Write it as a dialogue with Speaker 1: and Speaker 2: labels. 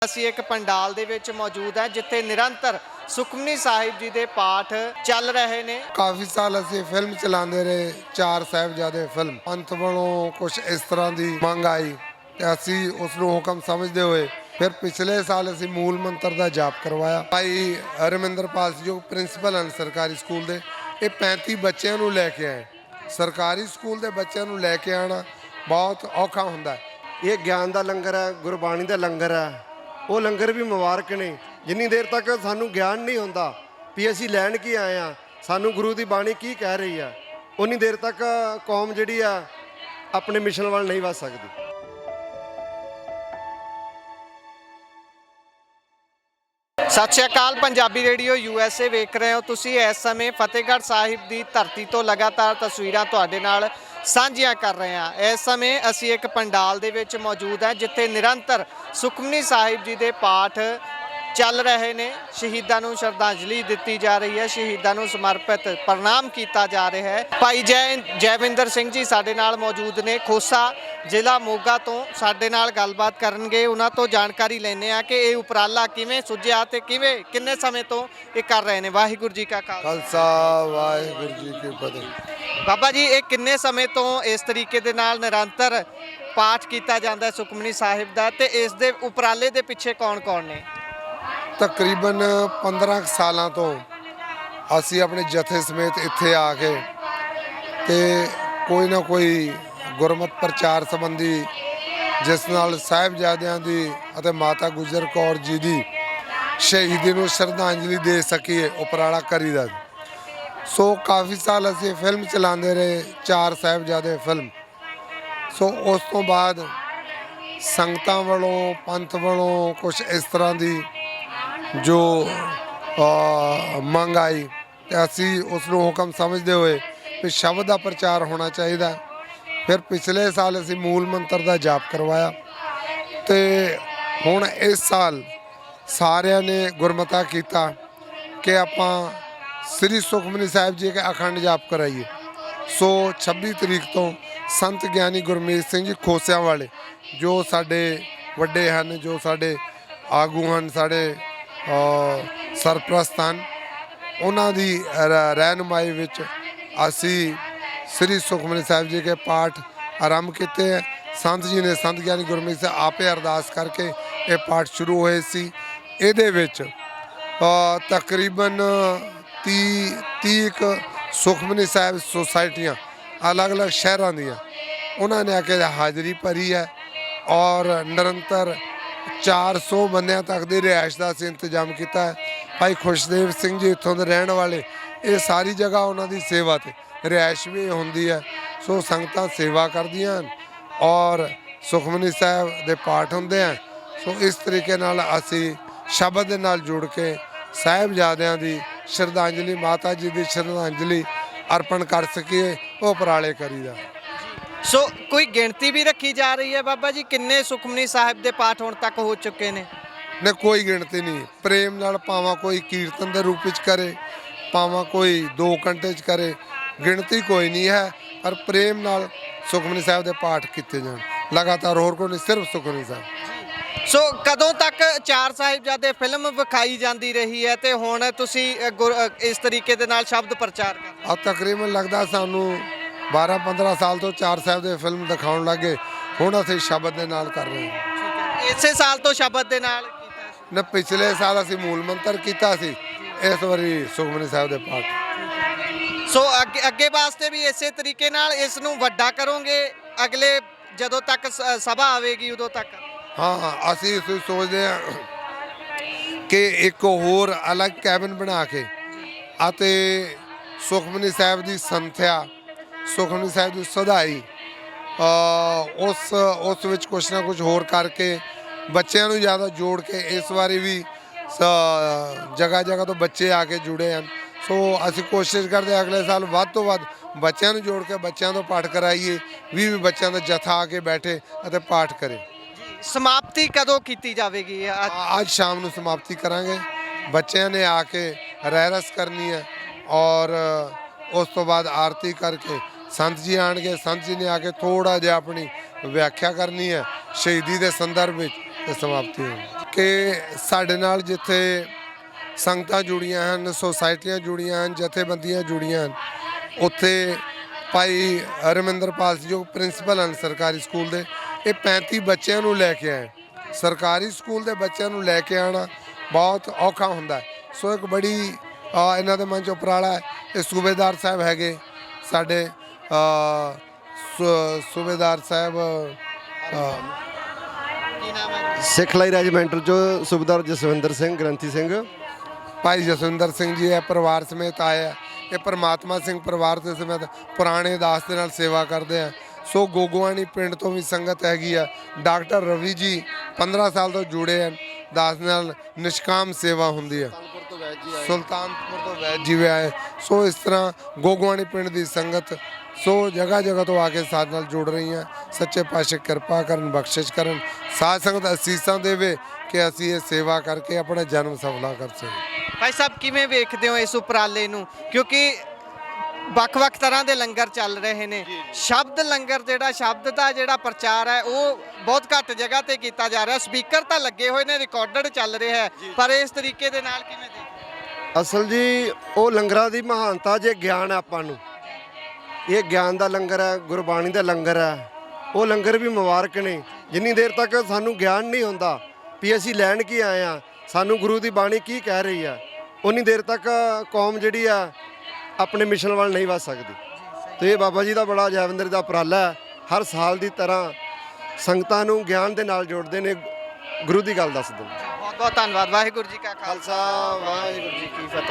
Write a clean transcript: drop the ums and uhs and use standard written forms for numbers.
Speaker 1: ਅਸੀਂ ਇੱਕ ਪੰਡਾਲ ਦੇ ਵਿੱਚ ਮੌਜੂਦ ਹਾਂ ਜਿੱਥੇ ਨਿਰੰਤਰ ਸੁਖਮਨੀ ਸਾਹਿਬ जी ਦੇ ਪਾਠ ਚੱਲ ਰਹੇ ਨੇ।
Speaker 2: काफ़ी साल असी फिल्म चलाते रहे, चार साहिबजादे फिल्म पंथ वालों कुछ इस तरह की मंग आई ते असी उसनूं हुक्म समझते हुए फिर पिछले साल असी मूल मंत्र का जाप करवाया। भाई हरमिंदरपाल जो प्रिंसीपल हैं सरकारी स्कूल के, ये 35 बच्चों को लैके आए। सरकारी स्कूल के बच्चों को लैके आना बहुत औखा हुंदा है।
Speaker 3: ये ज्ञान का लंगर है, गुरबाणी का लंगर है, वो लंगर भी मुबारक ने। जिन्नी देर तक सानू ज्ञान नहीं होंदा भी असी लैन की आए हैं, सानू गुरु की बाणी की कह रही है, उन्नी देर तक कौम जिहड़ी है अपने मिशन वाल नहीं वध सकती।
Speaker 1: ਸਤਿ ਸ਼੍ਰੀ ਅਕਾਲ, ਪੰਜਾਬੀ ਰੇਡੀਓ USA ਵੇਖ ਰਹੇ ਹੋ ਤੁਸੀਂ। ਇਸ ਸਮੇਂ ਫਤਿਹਗੜ੍ਹ ਸਾਹਿਬ ਦੀ ਧਰਤੀ ਤੋਂ ਲਗਾਤਾਰ ਤਸਵੀਰਾਂ ਤੁਹਾਡੇ ਨਾਲ ਸਾਂਝੀਆਂ ਕਰ ਰਹੇ ਹਾਂ। ਇਸ ਸਮੇਂ ਅਸੀਂ ਇੱਕ ਪੰਡਾਲ ਦੇ ਵਿੱਚ ਮੌਜੂਦ ਹਾਂ ਜਿੱਥੇ ਨਿਰੰਤਰ ਸੁਖਮਨੀ ਸਾਹਿਬ ਜੀ ਦੇ ਪਾਠ ਚੱਲ ਰਹੇ ਨੇ। ਸ਼ਹੀਦਾਂ ਨੂੰ ਸ਼ਰਧਾਂਜਲੀ ਦਿੱਤੀ ਜਾ ਰਹੀ ਹੈ, ਸ਼ਹੀਦਾਂ ਨੂੰ ਸਮਰਪਿਤ ਪ੍ਰਣਾਮ ਕੀਤਾ ਜਾ ਰਿਹਾ ਹੈ। ਭਾਈ ਜੈਵਿੰਦਰ ਸਿੰਘ ਜੀ ਸਾਡੇ ਨਾਲ ਮੌਜੂਦ ਨੇ, ਖੋਸਾ ਜ਼ਿਲ੍ਹਾ ਮੋਗਾ ਤੋਂ ਸਾਡੇ ਨਾਲ ਗੱਲਬਾਤ ਕਰਨਗੇ। ਉਹਨਾਂ ਤੋਂ ਜਾਣਕਾਰੀ ਲੈਣੇ ਆ ਕਿ ਇਹ ਉਪਰਾਲਾ ਕਿਵੇਂ ਸੁਝਿਆ ਤੇ ਕਿੰਨੇ ਸਮੇਂ ਤੋਂ ਇਹ ਕਰ ਰਹੇ ਨੇ। ਵਾਹਿਗੁਰੂ ਜੀ ਕਾ
Speaker 2: खालसा वाहिगुरू जी की फतेह।
Speaker 1: ਬਾਬਾ ਜੀ, ਇਹ ਕਿੰਨੇ ਸਮੇਂ ਤੋਂ ਇਸ ਤਰੀਕੇ ਦੇ ਨਾਲ ਨਿਰੰਤਰ ਪਾਠ ਕੀਤਾ ਜਾਂਦਾ ਹੈ ਸੁਖਮਨੀ ਸਾਹਿਬ ਦਾ, ਤੇ ਇਸ ਦੇ ਉਪਰਾਲੇ ਦੇ ਪਿੱਛੇ ਕੌਣ ਨੇ?
Speaker 2: तकरीबन 15 सालों तो असी अपने जथे समेत इत्थे आके ते कोई ना कोई गुरमत प्रचार संबंधी जिस नाल साहिबजादियां दी अते माता गुजर कौर जी दी शहीदी नूं श्रद्धांजलि दे सकीए उपराला करीदा। सो काफ़ी साल असी फिल्म चलाते रहे, चार साहिबजादे फिल्म। सो उस तो बाद संगतां वालों पंथ वालों कुछ इस तरह की जो मंग आई तो असी उसनूं हुक्म समझते हुए भी शब्द का प्रचार होना चाहिए। फिर पिछले साल असी मूल मंत्र का जाप करवाया तो हुण इस साल सारिਆਂ ने गुरमता किया कि आपां श्री सुखमनी साहिब जी के अखंड जाप कराइए। सो 26 तरीक तो संत ज्ञानी गुरमीत सिंह जी खोसियां वाले जो साडे वड्डे हैं, जो साडे आगू हैं, साडे सरप्रस्त हैं, उन्हां दी रहनुमाई विच असी श्री सुखमनी साहिब जी के पाठ आरंभ किए हैं। संत जी ने संत ज्ञानी गुरमीत से आपे अरदास करके ये पाठ शुरू हुए सी। इहदे विच तकरीबन 30 सुखमनी साहिब सोसाइटियाँ अलग अलग शहरों दियाँ उन्होंने आके हाज़री भरी है और निरंतर 400 बंदियां तक की रिहाइश का असीं इंतजाम किया है। भाई खुशदेव सिंह जी इत्थों के रहने वाले, ये सारी जगह उन्होंने सेवा ते रिहाइश भी होंदी है। सो संगतां सेवा करदियां और सुखमनी साहिब दे पाठ होंदे हैं। सो इस तरीके नाल असी शब्द दे नाल जुड़ के साहिबजादियां दी श्रद्धांजलि, माता जी की श्रद्धांजलि अर्पण कर सकीए, वो उपराले करीदा।
Speaker 1: सो कोई गिणती भी रखी जा रही है बाबा जी, किन्ने सुखमनी साहिब के पाठ हुण तक हो चुके ने?
Speaker 2: ने कोई गिणती नहीं। प्रेम नाल पावा कोई कीर्तन के रूप में करे, पावा कोई 2 घंटे च करे, गिणती कोई नहीं है। पर प्रेम नाल सुखमनी साहिब के पाठ किए जान लगातार, होर कोई नहीं, सिर्फ सुखमनी साहिब।
Speaker 1: सो कदों तक चार साहिबजादे फिल्म विखाई जाती रही है तो हुण तुसी इस तरीके दे नाल शब्द प्रचार कर?
Speaker 2: अब तकरीबन लगता सानू 12-15 साल तो चार साहिब दे फिल्म दिखाउण लगे, हुण असीं शब्द दे नाल कर रहे हैं।
Speaker 1: इसे साल तो शब्द दे नाल
Speaker 2: ने पिछले साल असीं मूल मंत्र कीता सी, इस वारी सुखमनी साहिब दे पाठ।
Speaker 1: सो अगे वास्ते भी इसे तरीके नाल इस नूं वड्डा करोगे अगले जदों तक सभा आवेगी उदों तक?
Speaker 2: हाँ, असीं इस सोचते हैं कि एक होर अलग कैबिन बना के आते सुखमनी साहिब की संथ्या, सुखमनी साहिब की सदाई उस विच कुछ ना कुछ होर करके बच्चों को ज़्यादा जोड़ के, इस बारी भी जगह जगह तो बच्चे आके जुड़े हैं। सो असी कोशिश करते अगले साल वध तो वध बच्चों को जोड़ के बच्चों को पाठ कराइए, भी बच्चों का जथा आके बैठे और पाठ करे।
Speaker 1: समाप्ति कदों की जाएगी?
Speaker 2: आज शाम को समाप्ति करांगे। बच्चों ने आके रहरस करनी है और उस तो बाद आरती करके संत जी आएंगे, संत जी ने आके थोड़ा जिहा अपनी व्याख्या करनी है शहीदी के संदर्भ में, समाप्ति होगी। ਕਿ ਸਾਡੇ ਨਾਲ ਜਿੱਥੇ ਸੰਗਤਾਂ ਜੁੜੀਆਂ ਹਨ, ਸੁਸਾਇਟੀਆਂ ਜੁੜੀਆਂ ਹਨ, ਜਥੇਬੰਦੀਆਂ ਜੁੜੀਆਂ ਹਨ, ਉੱਥੇ ਭਾਈ ਰਮਿੰਦਰਪਾਲ ਜੀ ਜੋ ਪ੍ਰਿੰਸੀਪਲ ਹਨ ਸਰਕਾਰੀ ਸਕੂਲ ਦੇ, ਇਹ 35 ਬੱਚਿਆਂ ਨੂੰ ਲੈ ਕੇ ਆਏ। ਸਰਕਾਰੀ ਸਕੂਲ ਦੇ ਬੱਚਿਆਂ ਨੂੰ ਲੈ ਕੇ ਆਉਣਾ ਬਹੁਤ ਔਖਾ ਹੁੰਦਾ ਹੈ। ਸੋ ਇੱਕ ਬੜੀ ਇਹਨਾਂ ਦੇ ਮਨ 'ਚ ਉਪਰਾਲਾ ਹੈ। ਇਹ ਸੂਬੇਦਾਰ ਸਾਹਿਬ ਹੈਗੇ ਸਾਡੇ, ਸੂਬੇਦਾਰ ਸਾਹਿਬ
Speaker 1: ਕੀ ਨਾਮ ਹੈ?
Speaker 3: ਸਿੱਖਲਾਈ ਰੈਜੀਮੈਂਟਲ ਚੋਂ ਸੂਬੇਦਾਰ ਜਸਵਿੰਦਰ ਸਿੰਘ, ਗ੍ਰੰਥੀ ਸਿੰਘ।
Speaker 2: ਭਾਈ ਜਸਵਿੰਦਰ ਸਿੰਘ ਜੀ ਇਹ ਪਰਿਵਾਰ ਸਮੇਤ ਆਏ ਆ। ਇਹ ਪਰਮਾਤਮਾ ਸਿੰਘ ਪਰਿਵਾਰ ਦੇ ਸਮੇਤ ਪੁਰਾਣੇ ਦਾਸ ਦੇ ਨਾਲ ਸੇਵਾ ਕਰਦੇ ਆ। ਸੋ ਗੋਗੋਆਣੀ ਪਿੰਡ ਤੋਂ ਵੀ ਸੰਗਤ ਹੈਗੀ ਆ। ਡਾਕਟਰ ਰਵੀ ਜੀ 15 ਸਾਲ ਤੋਂ ਜੁੜੇ ਹਨ ਦਾਸ ਨਾਲ, ਨਿਸ਼ਕਾਮ ਸੇਵਾ ਹੁੰਦੀ ਹੈ। ਸੁਲਤਾਨਪੁਰ ਤੋਂ ਵੈਦ ਜੀ ਵੀ ਆਏ। ਸੋ ਇਸ ਤਰ੍ਹਾਂ ਗੋਗੋਆਣੀ ਪਿੰਡ ਦੀ ਸੰਗਤ ਸੋ ਜਗ੍ਹਾ ਜਗ੍ਹਾ ਤੋਂ ਆ ਕੇ ਸਾਡੇ ਨਾਲ ਜੁੜ ਰਹੀਆਂ। ਸੱਚੇ ਪਾਤਸ਼ਾਹ ਕਿਰਪਾ ਕਰਨ, ਬਖਸ਼ਿਸ਼ ਕਰਨ, ਸਾਧ ਸੰਗਤ ਅਸੀਸਾਂ ਦੇਵੇ ਕਿ ਅਸੀਂ ਇਹ ਸੇਵਾ ਕਰਕੇ ਆਪਣਾ ਜਨਮ ਸਫਲਾ ਕਰ ਸਕੀਏ।
Speaker 1: ਭਾਈ ਸਾਹਿਬ ਕਿਵੇਂ ਵੇਖਦੇ ਹੋ ਇਸ ਉਪਰਾਲੇ ਨੂੰ, ਕਿਉਂਕਿ ਵੱਖ-ਵੱਖ ਤਰ੍ਹਾਂ ਦੇ ਲੰਗਰ ਚੱਲ ਰਹੇ ਨੇ, ਸ਼ਬਦ ਲੰਗਰ ਜਿਹੜਾ ਸ਼ਬਦ ਦਾ ਜਿਹੜਾ ਪ੍ਰਚਾਰ ਹੈ ਉਹ ਬਹੁਤ ਘੱਟ ਜਗ੍ਹਾ ਤੇ ਕੀਤਾ ਜਾ ਰਿਹਾ, ਸਪੀਕਰ ਤਾਂ ਲੱਗੇ ਹੋਏ ਨੇ, ਰਿਕਾਰਡਡ ਚੱਲ ਰਿਹਾ ਹੈ, ਪਰ ਇਸ ਤਰੀਕੇ ਦੇ ਨਾਲ ਕਿਵੇਂ ਦੇਖਦੇ?
Speaker 3: ਅਸਲ ਜੀ ਉਹ ਲੰਗਰਾਂ ਦੀ ਮਹਾਨਤਾ ਜੇ ਗਿਆਨ ਹੈ ਆਪਾਂ ਨੂੰ, ਇਹ ਗਿਆਨ ਦਾ ਲੰਗਰ ਹੈ, ਗੁਰਬਾਣੀ ਦਾ ਲੰਗਰ ਹੈ, ਉਹ ਲੰਗਰ ਵੀ ਮੁਬਾਰਕ ਨੇ। ਜਿੰਨੀ ਦੇਰ ਤੱਕ ਸਾਨੂੰ ਗਿਆਨ ਨਹੀਂ ਹੁੰਦਾ ਵੀ ਅਸੀਂ ਲੈਣ ਕੀ ਆਏ ਆ, ਸਾਨੂੰ ਗੁਰੂ ਦੀ ਬਾਣੀ ਕੀ ਕਹਿ ਰਹੀ ਆ, ਉਨੀ ਦੇਰ ਤੱਕ ਕੌਮ ਜਿਹੜੀ ਆ ਆਪਣੇ ਮਿਸ਼ਨ ਵੱਲ ਨਹੀਂ ਵੱਧ ਸਕਦੀ। ਤੇ ਇਹ ਬਾਬਾ ਜੀ ਦਾ ਬੜਾ ਜੈਵਿੰਦਰ ਦਾ ਉਪਰਾਲਾ ਹੈ। ਹਰ ਸਾਲ ਦੀ ਤਰ੍ਹਾਂ ਸੰਗਤਾਂ ਨੂੰ ਗਿਆਨ ਦੇ ਨਾਲ ਜੋੜਦੇ ਨੇ, ਗੁਰੂ ਦੀ ਗੱਲ ਦੱਸਦੇ ਨੇ।
Speaker 1: ਬਹੁਤ ਬਹੁਤ ਧੰਨਵਾਦ। ਵਾਹਿਗੁਰੂ ਜੀ ਕਾ ਖਾਲਸਾ,
Speaker 3: ਖਾਲਸਾ ਵਾਹਿਗੁਰੂ ਜੀ ਕੀ ਫਤਿਹ।